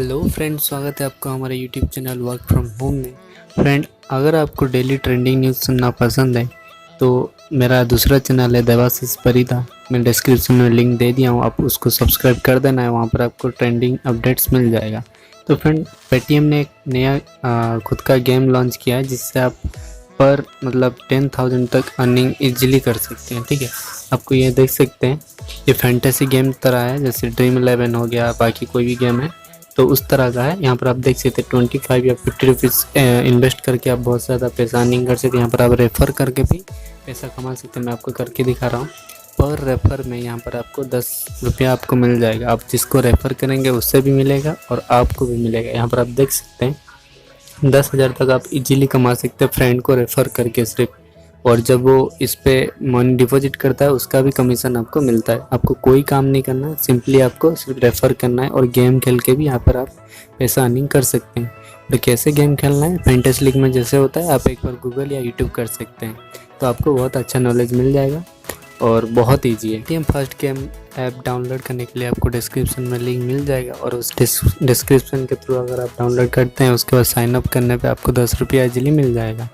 Hello friend, स्वागत है आपका हमारे YouTube channel work from home में। फ्रेंड, अगर आपको डेली ट्रेंडिंग न्यूज़ सुनना पसंद है तो मेरा दूसरा चैनल है देवाशीष परिदा, मैं डिस्क्रिप्शन में लिंक दे दिया हूँ, आप उसको सब्सक्राइब कर देना है। वहाँ पर आपको ट्रेंडिंग अपडेट्स मिल जाएगा। तो फ्रेंड, पेटीएम ने एक नया खुद का गेम लॉन्च किया है जिससे आप पर 10,000 तक अर्निंग इजीली कर सकते हैं। ठीक है, आपको ये देख सकते हैं, ये फैंटेसी गेम तरह है, जैसे ड्रीम 11 हो गया, बाकी कोई भी गेम है तो उस तरह का है। यहाँ पर आप देख सकते हैं 25 या 50 रुपीज़ इन्वेस्ट करके आप बहुत ज़्यादा पैसा अर्निंग कर सकते हैं। यहाँ पर आप रेफ़र करके भी पैसा कमा सकते हैं। मैं आपको करके दिखा रहा हूँ। पर रेफ़र में यहाँ पर आपको 10 रुपया आपको मिल जाएगा। आप जिसको रेफ़र करेंगे उससे भी मिलेगा और आपको भी मिलेगा। यहाँ पर आप देख सकते हैं 10,000 तक आप इजीली कमा सकते हैं फ्रेंड को रेफ़र करके सिर्फ। और जब वो इस पे मनी डिपॉजिट करता है उसका भी कमीशन आपको मिलता है। आपको कोई काम नहीं करना, सिंपली आपको सिर्फ रेफ़र करना है और गेम खेल के भी यहाँ पर आप पैसा अर्निंग कर सकते हैं। तो कैसे गेम खेलना है फैंटेसी लीग में जैसे होता है, आप एक बार गूगल या यूट्यूब कर सकते हैं तो आपको बहुत अच्छा नॉलेज मिल जाएगा और बहुत ईजी है। Paytm first game app download करने के लिए आपको डिस्क्रिप्शन में लिंक मिल जाएगा और उस डिस्क्रिप्शन के थ्रू अगर आप डाउनलोड करते हैं उसके बाद साइन अप करने पे आपको 10 रुपया इजीली मिल जाएगा।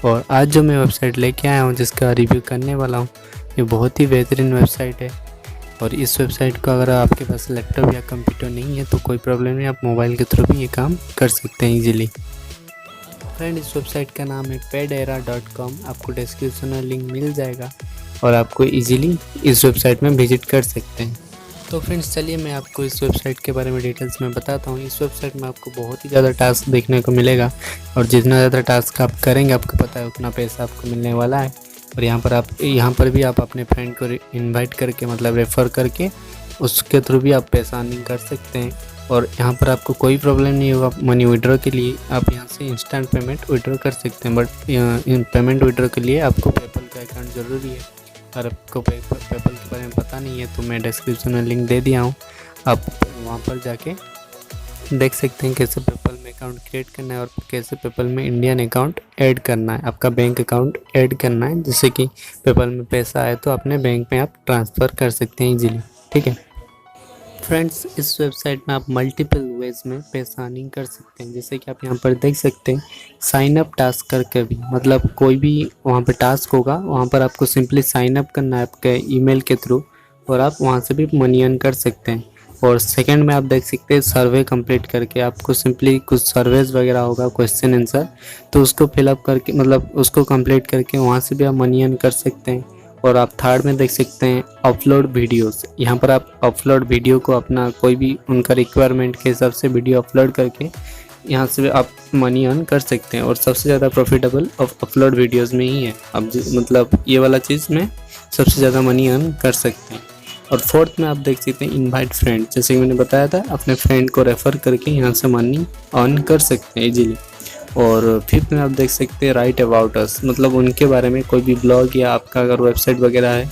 और आज जो मैं वेबसाइट लेके आया हूँ जिसका रिव्यू करने वाला हूँ, ये बहुत ही बेहतरीन वेबसाइट है। और इस वेबसाइट को अगर आपके पास लैपटॉप या कंप्यूटर नहीं है तो कोई प्रॉब्लम नहीं, आप मोबाइल के थ्रू भी ये काम कर सकते हैं ईजिली। फ्रेंड, इस वेबसाइट का नाम है paidera.com, आपको डिस्क्रिप्शन में लिंक मिल जाएगा और आपको इजीली इस वेबसाइट में विजिट कर सकते हैं। तो फ्रेंड्स, चलिए मैं आपको इस वेबसाइट के बारे में डिटेल्स में बताता हूँ। इस वेबसाइट में आपको बहुत ही ज़्यादा टास्क देखने को मिलेगा और जितना ज़्यादा टास्क आप करेंगे आपको पता है उतना पैसा आपको मिलने वाला है। और यहाँ पर भी आप अपने फ्रेंड को इन्वाइट करके रेफ़र करके उसके थ्रू भी आप पैसा अर्निंग कर सकते हैं। और यहाँ पर आपको कोई प्रॉब्लम नहीं होगा मनी विड्रॉ के लिए। आप यहाँ से इंस्टेंट पेमेंट विड्रॉ कर सकते हैं, बट पेमेंट विड्रॉ के लिए आपको पेपल का अकाउंट ज़रूरी है। अगर आपको पेपल के बारे में पता नहीं है तो मैं डिस्क्रिप्शन में लिंक दे दिया हूँ, आप वहाँ पर जाके देख सकते हैं कैसे पेपल में अकाउंट क्रिएट करना है और कैसे पेपल में इंडियन अकाउंट ऐड करना है, आपका बैंक अकाउंट ऐड करना है, जिससे कि पेपल में पैसा आए तो अपने बैंक में आप ट्रांसफ़र कर सकते हैं इजीली। ठीक है फ्रेंड्स, इस वेबसाइट में आप मल्टीपल वेज में पैसा अर्निंग कर सकते हैं। जैसे कि आप यहाँ पर देख सकते हैं साइन अप टास्क करके भी, कोई भी वहाँ पर टास्क होगा वहाँ पर आपको सिंपली साइन अप करना है आपके ईमेल के थ्रू और आप वहाँ से भी मनी अर्न कर सकते हैं। और सेकंड में आप देख सकते हैं सर्वे कंप्लीट करके, आपको सिंपली कुछ सर्वेज वगैरह होगा क्वेश्चन आंसर, तो उसको फिलअप करके उसको कंप्लीट करके वहाँ से भी आप मनी अर्न कर सकते हैं। और आप थर्ड में देख सकते हैं अपलोड वीडियोस, यहाँ पर आप अपलोड वीडियो को अपना कोई भी उनका रिक्वायरमेंट के हिसाब से वीडियो अपलोड करके यहाँ से आप मनी अर्न कर सकते हैं। और सबसे ज़्यादा प्रॉफिटेबल अपलोड वीडियोस में ही है। आप ये वाला चीज़ में सबसे ज़्यादा मनी अर्न कर सकते हैं। और फोर्थ में आप देख सकते हैं इनवाइट फ्रेंड, जैसे कि मैंने बताया था अपने फ्रेंड को रेफ़र करके यहाँ से मनी अर्न कर सकते हैं इजीली। और फिफ्थ में आप देख सकते हैं राइट अबाउट अस, उनके बारे में कोई भी ब्लॉग या आपका अगर वेबसाइट वगैरह है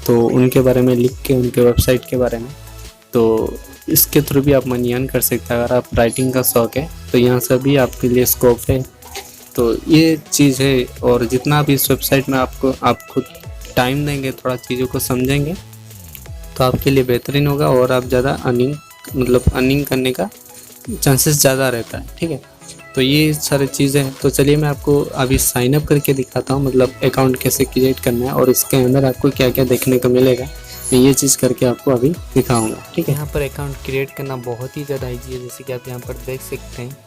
तो उनके बारे में लिख के उनके वेबसाइट के बारे में, तो इसके थ्रू भी आप मनी अर्न कर सकते हैं। अगर आप राइटिंग का शौक़ है तो यहाँ से भी आपके लिए स्कोप है। तो ये चीज़ है। और जितना भी इस वेबसाइट में आप खुद टाइम देंगे, थोड़ा चीज़ों को समझेंगे तो आपके लिए बेहतरीन होगा और आप ज़्यादा अर्निंग करने का चांसेस ज़्यादा रहता है। ठीक है, तो ये सारी चीज़ें हैं। तो चलिए मैं आपको अभी साइन अप करके दिखाता हूँ, अकाउंट कैसे क्रिएट करना है और इसके अंदर आपको क्या क्या देखने को मिलेगा, मैं ये चीज़ करके आपको अभी दिखाऊंगा। ठीक है, यहाँ पर अकाउंट क्रिएट करना बहुत ही ज़्यादा ईजी है। जैसे कि आप यहाँ पर देख सकते हैं,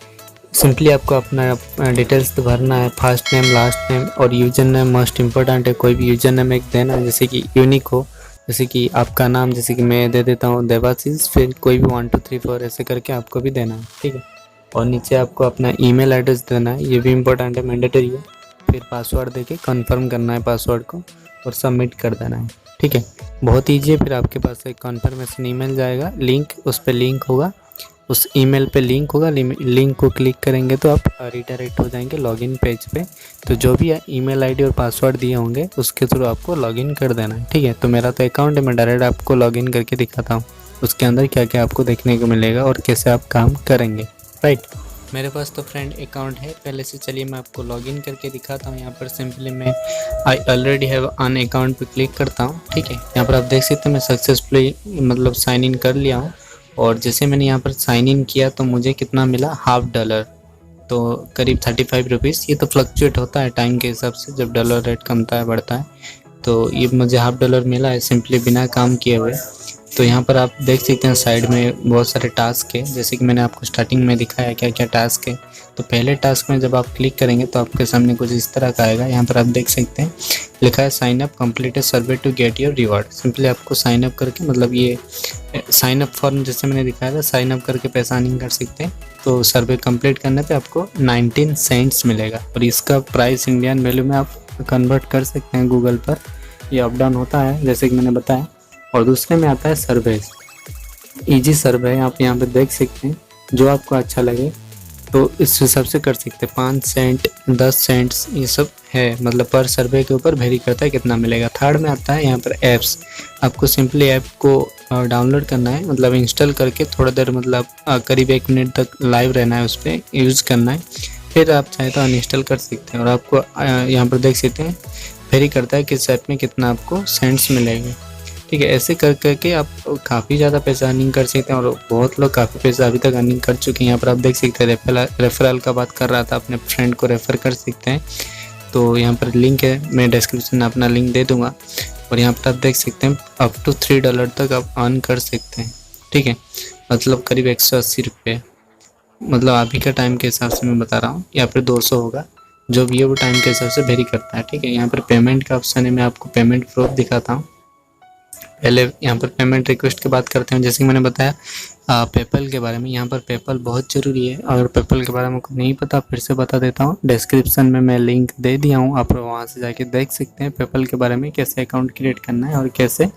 सिंपली आपको अपना डिटेल्स तो भरना है, फर्स्ट नेम, लास्ट नेम और यूजर नेम मोस्ट इंपॉर्टेंट है। कोई भी यूजर नेम एक देना है जैसे कि यूनिक हो, जैसे कि आपका नाम, जैसे कि मैं दे देता हूँ देवाशीष, फिर कोई भी 1 2 3 4 ऐसे करके आपको भी देना है। ठीक है, और नीचे आपको अपना ईमेल एड्रेस देना है, ये भी इम्पोर्टेंट है, मैंडेटरी है। फिर पासवर्ड देके कंफर्म करना है पासवर्ड को और सबमिट कर देना है। ठीक है, बहुत ईजी है। फिर आपके पास एक कन्फर्मेशन ईमेल जाएगा, लिंक, उस पर लिंक होगा, उस ईमेल पे लिंक होगा, लिंक को क्लिक करेंगे तो आप रिडायरेक्ट हो जाएंगे लॉगिन पेज पे। तो जो भी ईमेल आईडी और पासवर्ड दिए होंगे उसके थ्रू आपको लॉगिन कर देना है। ठीक है, तो मेरा तो अकाउंट है, मैं डायरेक्ट आपको लॉगिन करके दिखाता हूँ उसके अंदर क्या क्या आपको देखने को मिलेगा और कैसे आप काम करेंगे। राइट, मेरे पास तो फ्रेंड अकाउंट है पहले से। चलिए मैं आपको लॉगिन करके दिखाता हूँ। यहाँ पर सिंपली मैं I already have an account पे क्लिक करता हूँ। ठीक है, यहाँ पर आप देख सकते हैं मैं सक्सेसफुली साइन इन कर लिया हूँ और जैसे मैंने यहाँ पर साइन इन किया तो मुझे कितना मिला, $1/2, तो करीब 35 रुपीज़। ये तो फ्लक्चुएट होता है टाइम के हिसाब से, जब डॉलर रेट कमता है बढ़ता है। तो ये मुझे $1/2 मिला है सिंपली बिना काम किए हुए। तो यहाँ पर आप देख सकते हैं साइड में बहुत सारे टास्क है, जैसे कि मैंने आपको स्टार्टिंग में दिखाया क्या क्या टास्क है। तो पहले टास्क में जब आप क्लिक करेंगे तो आपके सामने कुछ इस तरह का आएगा। यहाँ पर आप देख सकते हैं लिखा है sign up complete a survey to get your reward. Simply आपको साइन अप करके, मतलब ये साइन अप फॉर्म जैसे मैंने दिखाया था, साइन अप करके पैसा अर्निंग कर सकते हैं। तो सर्वे कंप्लीट करने पे आपको 19 सेंट्स मिलेगा, और इसका प्राइस इंडियन वैल्यू में आप कन्वर्ट कर सकते हैं गूगल पर। ये अप डाउन होता है जैसे कि मैंने बताया। और दूसरे में आता है सर्वे, इजी सर्वे। आप यहाँ पे देख सकते हैं जो आपको अच्छा लगे तो इस हिसाब से कर सकते हैं। 5 सेंट 10 सेंट्स ये सब है, मतलब पर सर्वे के ऊपर वेरी करता है कितना मिलेगा। थर्ड में आता है यहाँ पर ऐप्स। आपको सिंपली ऐप को डाउनलोड करना है, मतलब इंस्टॉल करके थोड़ा देर, मतलब करीब 1 मिनट तक लाइव रहना है, उस पर यूज़ करना है। फिर आप चाहे तो अनइंस्टॉल कर सकते हैं। और आपको यहाँ पर देख सकते हैं वेरी करता है किस ऐप में कितना आपको सेंट्स मिलेंगे। ठीक है, ऐसे कर करके आप काफ़ी ज़्यादा पैसा अर्निंग कर सकते हैं, और बहुत लोग काफ़ी पैसा अभी तक अर्निंग कर चुके हैं। यहाँ पर आप देख सकते हैं रेफरल का बात कर रहा था, अपने फ्रेंड को रेफ़र कर सकते हैं। तो यहाँ पर लिंक है, मैं डिस्क्रिप्शन में अपना लिंक दे दूँगा। और यहाँ पर आप देख सकते हैं अप टू $3 तक आप अर्न कर सकते हैं। ठीक है, मतलब करीब 180 रुपये, मतलब अभी का टाइम के हिसाब से मैं बता रहा हूँ। यहाँ पर 200 होगा, जो भी है वो टाइम के हिसाब से वेरी करता है। ठीक है, यहाँ पर पेमेंट का ऑप्शन है, मैं आपको पेमेंट प्रूफ दिखाता हूँ। पहले यहाँ पर पेमेंट रिक्वेस्ट की बात करते हैं। जैसे कि मैंने बताया पेपल के बारे में, यहाँ पर पेपल बहुत ज़रूरी है। अगर पेपल के बारे में आपको नहीं पता, फिर से बता देता हूँ, डिस्क्रिप्शन में मैं लिंक दे दिया हूँ, आप वहाँ से जाके देख सकते हैं पेपल के बारे में, कैसे अकाउंट क्रिएट करना है और कैसे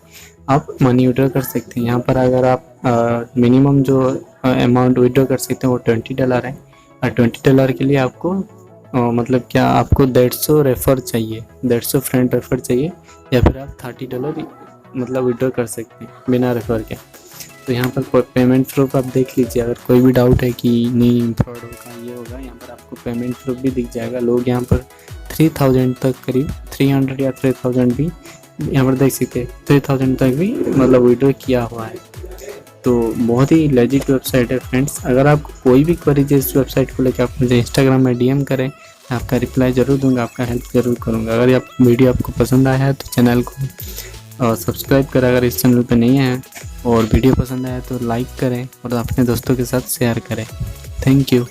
आप मनी विड्रॉ कर सकते हैं। यहाँ पर अगर आप मिनिमम जो अमाउंट विड्रॉ कर सकते हैं वो $20 है। और $20 के लिए आपको मतलब क्या, आपको 150 रेफ़र चाहिए, 150 फ्रेंड रेफ़र चाहिए, या फिर आप $30 मतलब विड्रॉ कर सकते हैं बिना रेफर के। तो यहाँ पर पेमेंट प्रूफ आप देख लीजिए, अगर कोई भी डाउट है कि नहीं फ्रॉड होगा ये होगा, यहाँ पर आपको पेमेंट प्रूफ भी दिख जाएगा। लोग यहाँ पर 3000 तक, करीब 300 या 3000 भी यहाँ पर देख सकते हैं, 3000 तक भी मतलब विड्रॉ किया हुआ है। तो बहुत ही लेजिट वेबसाइट है फ्रेंड्स। अगर आपको कोई भी क्वेरी इस वेबसाइट को लेकर, आप मुझे इंस्टाग्राम में DM करें, आपका रिप्लाई ज़रूर दूंगा, आपका हेल्प ज़रूर करूँगा। अगर आप वीडियो आपको पसंद आया है तो चैनल को और सब्सक्राइब करें अगर इस चैनल पे नहीं है, और वीडियो पसंद आया तो लाइक करें और अपने दोस्तों के साथ शेयर करें। Thank you.